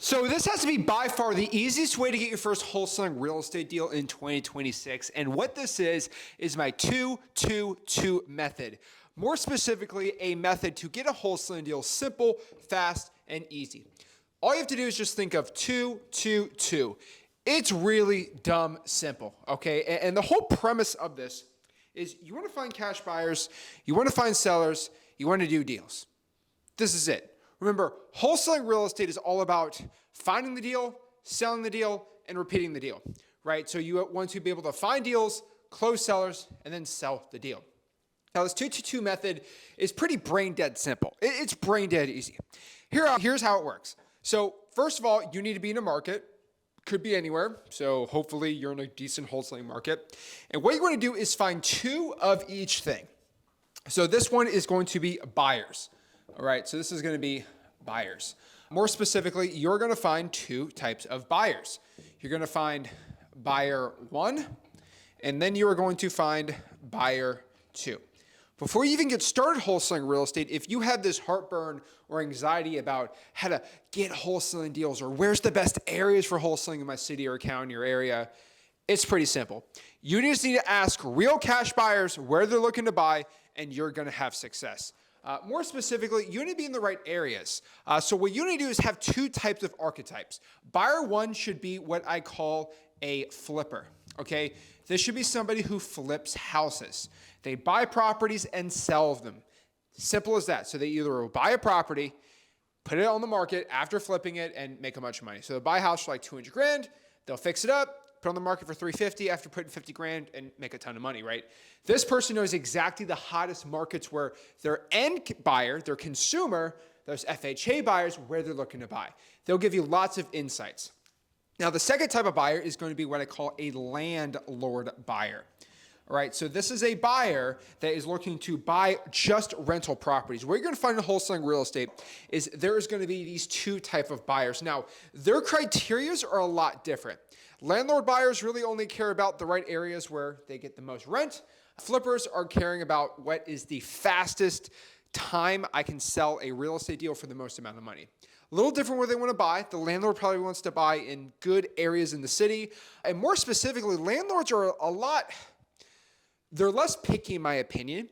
So this has to be by far the easiest way to get your first wholesaling real estate deal in 2026. And what this is my 2-2-2 method. More specifically, a method to get a wholesaling deal simple, fast, and easy. All you have to do is just think of 2-2-2. It's really dumb simple, okay? And the whole premise of this is you want to find cash buyers, you want to find sellers, you want to do deals. This is it. Remember, wholesaling real estate is all about finding the deal, selling the deal, and repeating the deal, right? So you want to be able to find deals, close sellers, and then sell the deal. Now, this 2-2-2 method is pretty brain dead simple. It's brain dead easy. Here's how it works. So first of all, you need to be in a market. Could be anywhere. So hopefully you're in a decent wholesaling market. And what you want to do is find two of each thing. So this one is going to be buyers. All right, so this is going to be buyers. More specifically, you're going to find two types of buyers. You're going to find buyer one, and then you are going to find buyer two. Before you even get started wholesaling real estate, if you have this heartburn or anxiety about how to get wholesaling deals or where's the best areas for wholesaling in my city or county or area, it's pretty simple. You just need to ask real cash buyers where they're looking to buy, and you're going to have success. More specifically, you need to be in the right areas. So what you need to do is have two types of archetypes. Buyer one should be what I call a flipper, okay? This should be somebody who flips houses. They buy properties and sell them. Simple as that. So they either will buy a property, put it on the market after flipping it, and make a bunch of money. So they'll buy a house for like 200 grand, they'll fix it up, put on the market for 350 after putting 50 grand and make a ton of money, right? This person knows exactly the hottest markets where their end buyer, their consumer, those FHA buyers, where they're looking to buy. They'll give you lots of insights. Now, the second type of buyer is going to be what I call a landlord buyer. All right, so this is a buyer that is looking to buy just rental properties. What you're going to find in wholesaling real estate is there's going to be these two type of buyers. Now, their criterias are a lot different. Landlord buyers really only care about the right areas where they get the most rent. Flippers are caring about what is the fastest time I can sell a real estate deal for the most amount of money. A little different where they want to buy. The landlord probably wants to buy in good areas in the city. And more specifically, landlords are they're less picky in my opinion.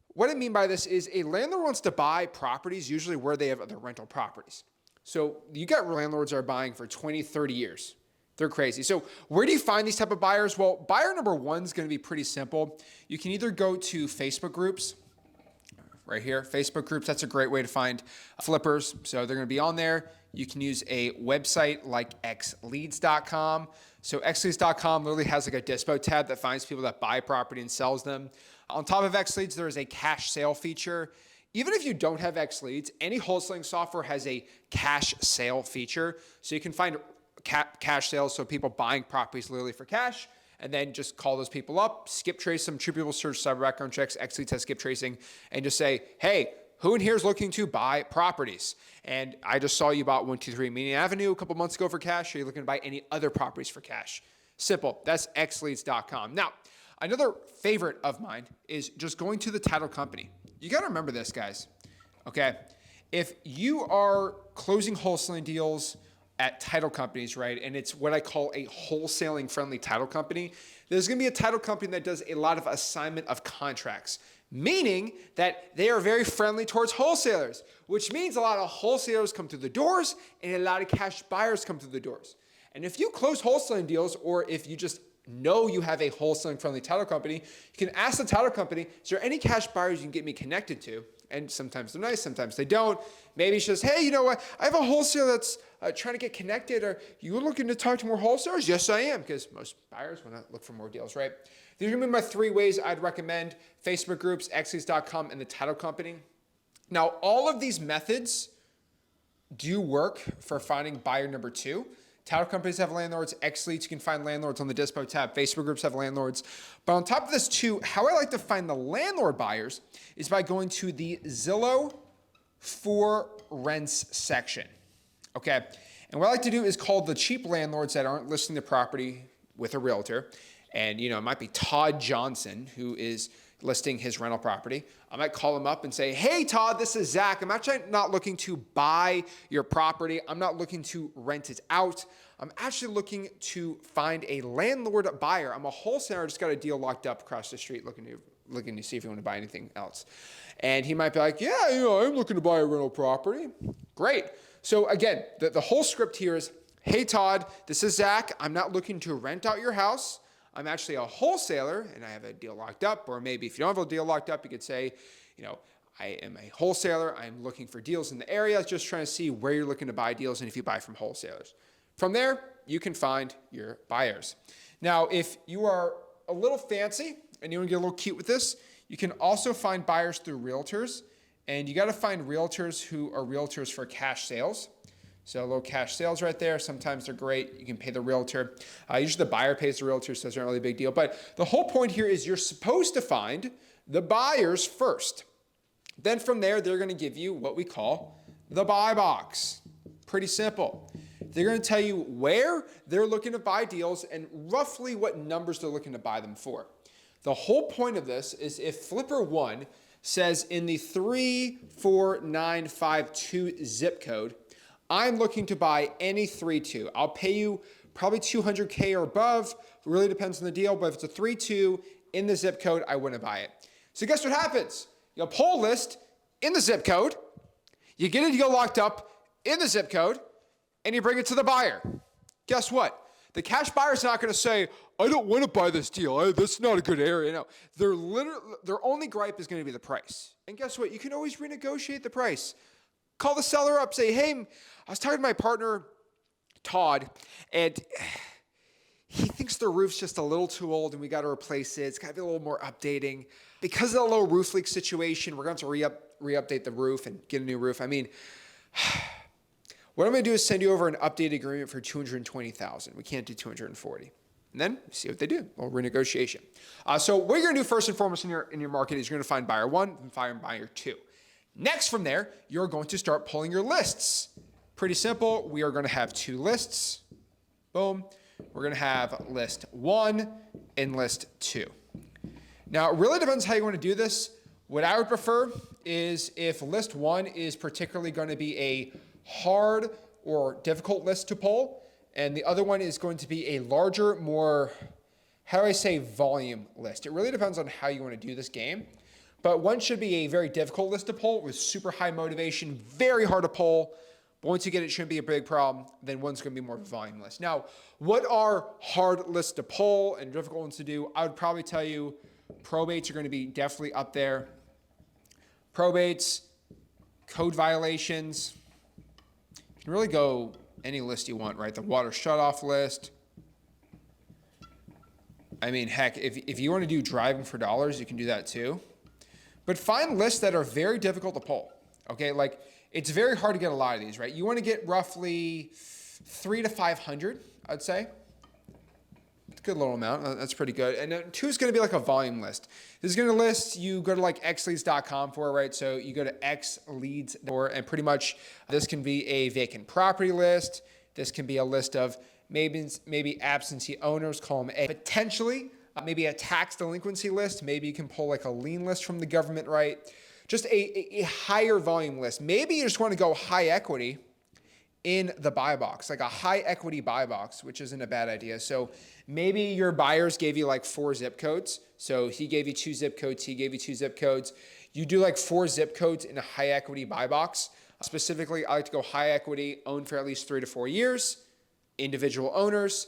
What I mean by this is a landlord wants to buy properties usually where they have other rental properties. So you got landlords that are buying for 20, 30 years. They're crazy. So where do you find these type of buyers? Well, buyer number one is going to be pretty simple. You can either go to Facebook groups, right here, Facebook groups. That's a great way to find flippers. So they're going to be on there. You can use a website like xleads.com. So xleads.com literally has like a dispo tab that finds people that buy property and sells them. On top of xleads, there is a cash sale feature. Even if you don't have xleads, any wholesaling software has a cash sale feature. So you can find cash sales, so people buying properties literally for cash, and then just call those people up, skip trace them, true people search, cyber background checks, xleads has skip tracing, and just say, hey, who in here is looking to buy properties? And I just saw you bought 123 Median Avenue a couple months ago for cash. Are you looking to buy any other properties for cash? Simple. That's xleads.com. Now, another favorite of mine is just going to the title company. You got to remember this, guys. Okay, if you are closing wholesaling deals at title companies, right? And it's what I call a wholesaling friendly title company. There's going to be a title company that does a lot of assignment of contracts, meaning that they are very friendly towards wholesalers, which means a lot of wholesalers come through the doors and a lot of cash buyers come through the doors. And if you close wholesaling deals, or if you just know you have a wholesaling friendly title company, you can ask the title company, is there any cash buyers you can get me connected to? And sometimes they're nice, sometimes they don't. Maybe it's just, hey, you know what? I have a wholesaler that's trying to get connected. Are you looking to talk to more wholesalers? Yes, I am, because most buyers want to look for more deals, right? These are going to be my three ways I'd recommend: Facebook groups, xleads.com, and the title company. Now, all of these methods do work for finding buyer number two. Title companies have landlords. xLeads, you can find landlords on the Dispo tab. Facebook groups have landlords. But on top of this too, how I like to find the landlord buyers is by going to the Zillow for rents section. Okay. And what I like to do is call the cheap landlords that aren't listing the property with a realtor. And, it might be Todd Johnson, who is, listing his rental property. I might call him up and say, hey, Todd, this is Zach. I'm actually not looking to buy your property. I'm not looking to rent it out. I'm actually looking to find a landlord buyer. I'm a wholesaler. I just got a deal locked up across the street looking to see if you want to buy anything else. And he might be like, yeah, I'm looking to buy a rental property. Great. So again, the whole script here is, hey, Todd, this is Zach. I'm not looking to rent out your house. I'm actually a wholesaler and I have a deal locked up. Or maybe if you don't have a deal locked up, you could say, I am a wholesaler. I'm looking for deals in the area, just trying to see where you're looking to buy deals and if you buy from wholesalers. From there, you can find your buyers. Now, if you are a little fancy and you want to get a little cute with this, you can also find buyers through realtors. And you got to find realtors who are realtors for cash sales. So a little cash sales right there. Sometimes they're great. You can pay the realtor. Usually the buyer pays the realtor, so it's not really a big deal. But the whole point here is you're supposed to find the buyers first. Then from there, they're going to give you what we call the buy box. Pretty simple. They're going to tell you where they're looking to buy deals and roughly what numbers they're looking to buy them for. The whole point of this is if Flipper 1 says in the 34952 zip code, I'm looking to buy any 3-2. I'll pay you probably $200K or above. It really depends on the deal, but if it's a 3-2 in the zip code, I wouldn't buy it. So guess what happens? You pull a list in the zip code, you get a deal locked up in the zip code, and you bring it to the buyer. Guess what? The cash buyer's not going to say, I don't want to buy this deal. That's not a good area. No, their only gripe is going to be the price. And guess what? You can always renegotiate the price. Call the seller up, say, hey, I was talking to my partner, Todd, and he thinks the roof's just a little too old and we got to replace it. It's got to be a little more updating. Because of the little roof leak situation, we're going to have to re-update the roof and get a new roof. I mean, what I'm going to do is send you over an updated agreement for $220,000. We can't do $240,000. And then see what they do. A little renegotiation. So what you're going to do first and foremost in your market is you're going to find buyer 1 and find buyer 2. Next from there, you're going to start pulling your lists. Pretty simple. We are going to have 2 lists. Boom. We're going to have list 1 and list 2. Now, it really depends how you want to do this. What I would prefer is if list 1 is particularly going to be a hard or difficult list to pull, and the other one is going to be a larger, more, volume list. It really depends on how you want to do this game. But one should be a very difficult list to pull with super high motivation, very hard to pull. But once you get it, shouldn't be a big problem. Then one's going to be more of a volume list. Now, what are hard lists to pull and difficult ones to do? I would probably tell you probates are going to be definitely up there. Probates, code violations. You can really go any list you want, right? The water shutoff list. I mean, heck, if you want to do driving for dollars, you can do that too. But find lists that are very difficult to pull, okay? Like, it's very hard to get a lot of these, right? You want to get roughly 300 to 500, I'd say. It's a good little amount. That's pretty good. And then 2 is going to be like a volume list. This is going to list you go to like xleads.com for, right? So you go to xleads for, and pretty much this can be a vacant property list. This can be a list of maybe absentee owners, call them A. Potentially, maybe a tax delinquency list. Maybe you can pull like a lien list from the government, right? Just a higher volume list. Maybe you just want to go high equity in the buy box, like a high equity buy box, which isn't a bad idea. So maybe your buyers gave you like 4 zip codes. So he gave you 2 zip codes, he gave you 2 zip codes. You do like 4 zip codes in a high equity buy box. Specifically, I like to go high equity, owned for at least 3 to 4 years, individual owners,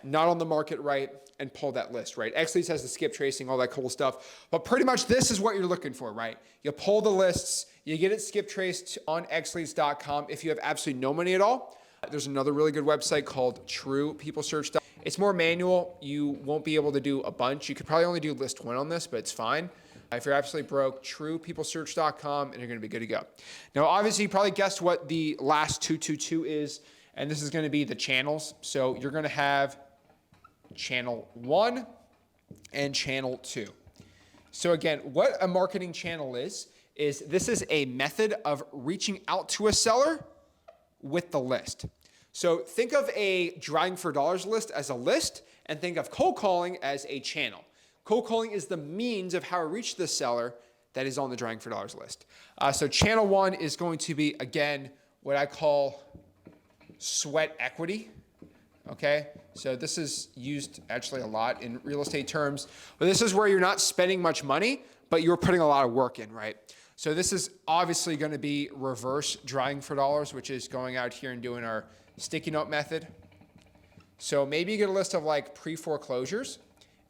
not on the market, right? And pull that list, right? xleads has the skip tracing, all that cool stuff. But pretty much this is what you're looking for, right? You pull the lists, you get it skip traced on xleads.com. If you have absolutely no money at all, there's another really good website called TruePeopleSearch. It's more manual. You won't be able to do a bunch. You could probably only do list 1 on this, but it's fine. If you're absolutely broke, TruePeopleSearch.com, and you're going to be good to go. Now, obviously, you probably guessed what the last 222 is, and this is going to be the channels. So you're going to have channel 1 and channel 2. So again, what a marketing channel is this is a method of reaching out to a seller with the list. So think of a driving for dollars list as a list and think of cold calling as a channel. Cold calling is the means of how I reach the seller that is on the Drawing for Dollars list. So channel one is going to be, again, what I call sweat equity. Okay, so this is used actually a lot in real estate terms, but this is where you're not spending much money, but you're putting a lot of work in, right? So this is obviously going to be reverse drawing for dollars, which is going out here and doing our sticky note method. So maybe you get a list of like pre-foreclosures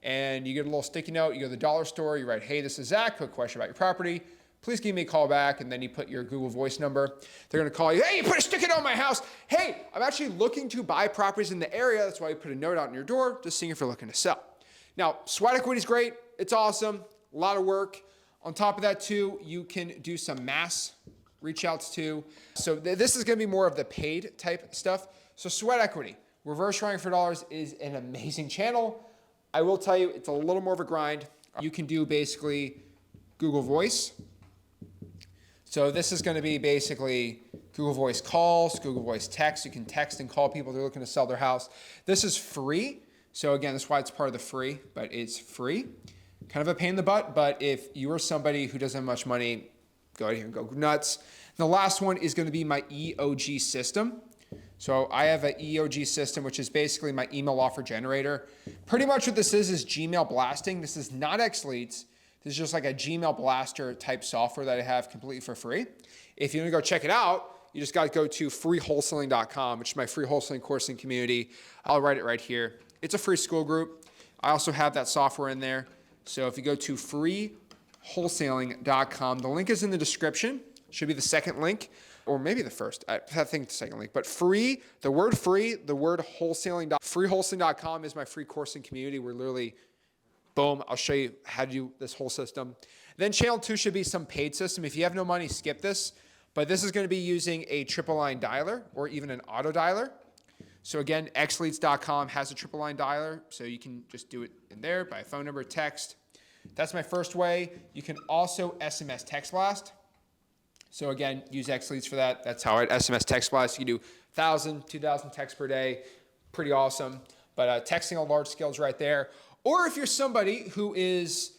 and you get a little sticky note, you go to the dollar store, you write, hey, this is Zach, quick question about your property. Please give me a call back, and then you put your Google Voice number. They're gonna call you, hey, you put a sticky note on my house. Hey, I'm actually looking to buy properties in the area. That's why you put a note out on your door, just seeing if you're looking to sell. Now, sweat equity is great. It's awesome, a lot of work. On top of that too, you can do some mass reach outs too. So this is gonna be more of the paid type stuff. So sweat equity, reverse drawing for dollars is an amazing channel. I will tell you, it's a little more of a grind. You can do basically Google Voice. So this is going to be basically Google Voice calls, Google Voice text. You can text and call people that are looking to sell their house. This is free. So again, that's why it's part of the free, but it's free. Kind of a pain in the butt, but if you are somebody who doesn't have much money, go out here and go nuts. And the last one is going to be my EOG system. So I have an EOG system, which is basically my email offer generator. Pretty much what this is Gmail blasting. This is not XLeads. This is just like a Gmail blaster type software that I have completely for free. If you want to go check it out, you just got to go to freewholesaling.com, which is my free wholesaling course and community. I'll write it right here. It's a free school group. I also have that software in there. So if you go to freewholesaling.com, the link is in the description. Should be the second link, or maybe the first. I think the second link. But free, the word wholesaling. Freewholesaling.com is my free course and community. We're literally boom, I'll show you how to do this whole system. Then channel two should be some paid system. If you have no money, skip this. But this is going to be using a triple line dialer or even an auto dialer. So again, xleads.com has a triple line dialer. So you can just do it in there by phone number, text. That's my first way. You can also SMS text blast. So again, use xleads for that. That's how I SMS text blast. You can do 1,000, 2,000 texts per day. Pretty awesome. But texting on large scale is right there. Or if you're somebody who is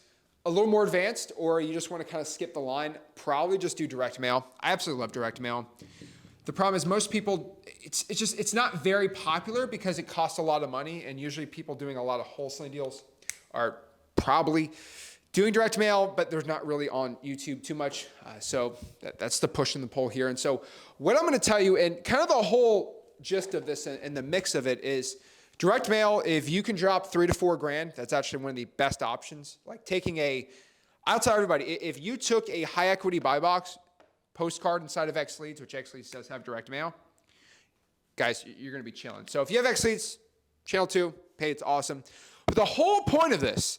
a little more advanced or you just want to kind of skip the line, probably just do direct mail. I absolutely love direct mail. The problem is most people, it's not very popular because it costs a lot of money, and usually people doing a lot of wholesaling deals are probably doing direct mail, but they're not really on YouTube too much. So that's the push and the pull here. And so what I'm going to tell you, and kind of the whole gist of this and the mix of it is, direct mail, if you can drop $3 to $4 grand, that's actually one of the best options. Like I'll tell everybody, if you took a high equity buy box postcard inside of XLeads, which XLeads does have direct mail, guys, you're going to be chilling. So if you have XLeads, channel 2, pay, it's awesome. But the whole point of this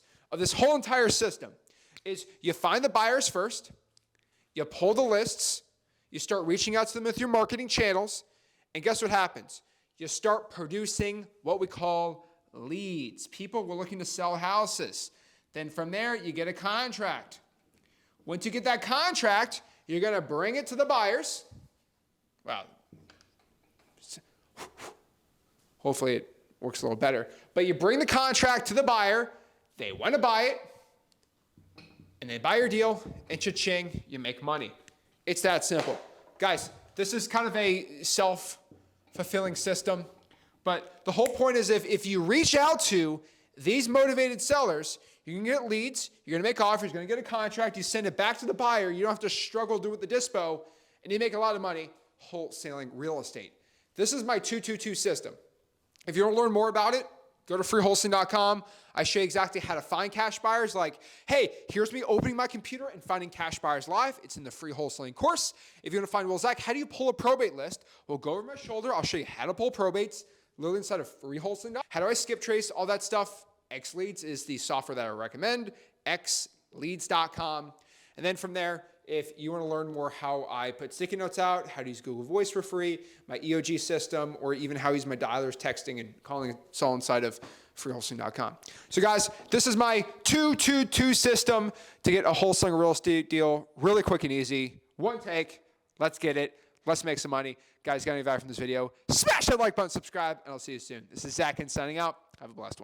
whole entire system is you find the buyers first, you pull the lists, you start reaching out to them with your marketing channels, and guess what happens? You start producing what we call leads. People were looking to sell houses. Then from there, you get a contract. Once you get that contract, you're going to bring it to the buyers. Well, hopefully it works a little better. But you bring the contract to the buyer. They want to buy it. And they buy your deal. And cha-ching, you make money. It's that simple. Guys, this is kind of a self-fulfilling system. But the whole point is if you reach out to these motivated sellers, you can get leads, you're going to make offers, you're going to get a contract, you send it back to the buyer, you don't have to struggle to do it with the dispo, and you make a lot of money wholesaling real estate. This is my 222 system. If you want to learn more about it, go to freewholesaling.com. I show you exactly how to find cash buyers. Like, hey, here's me opening my computer and finding cash buyers live. It's in the free wholesaling course. If you want to find, well, Zach, how do you pull a probate list? Well, go over my shoulder. I'll show you how to pull probates, literally inside of free wholesaling. How do I skip trace, all that stuff? XLeads is the software that I recommend, xleads.com. And then from there, if you want to learn more how I put sticky notes out, how to use Google Voice for free, my EOG system, or even how I use my dialers, texting, and calling, it's all inside of freewholesaling.com. So guys, this is my 222 system to get a wholesaling real estate deal really quick and easy. One take, let's get it. Let's make some money. Guys, got any value from this video? Smash that like button, subscribe, and I'll see you soon. This is Zach Ginn signing out. Have a blessed one.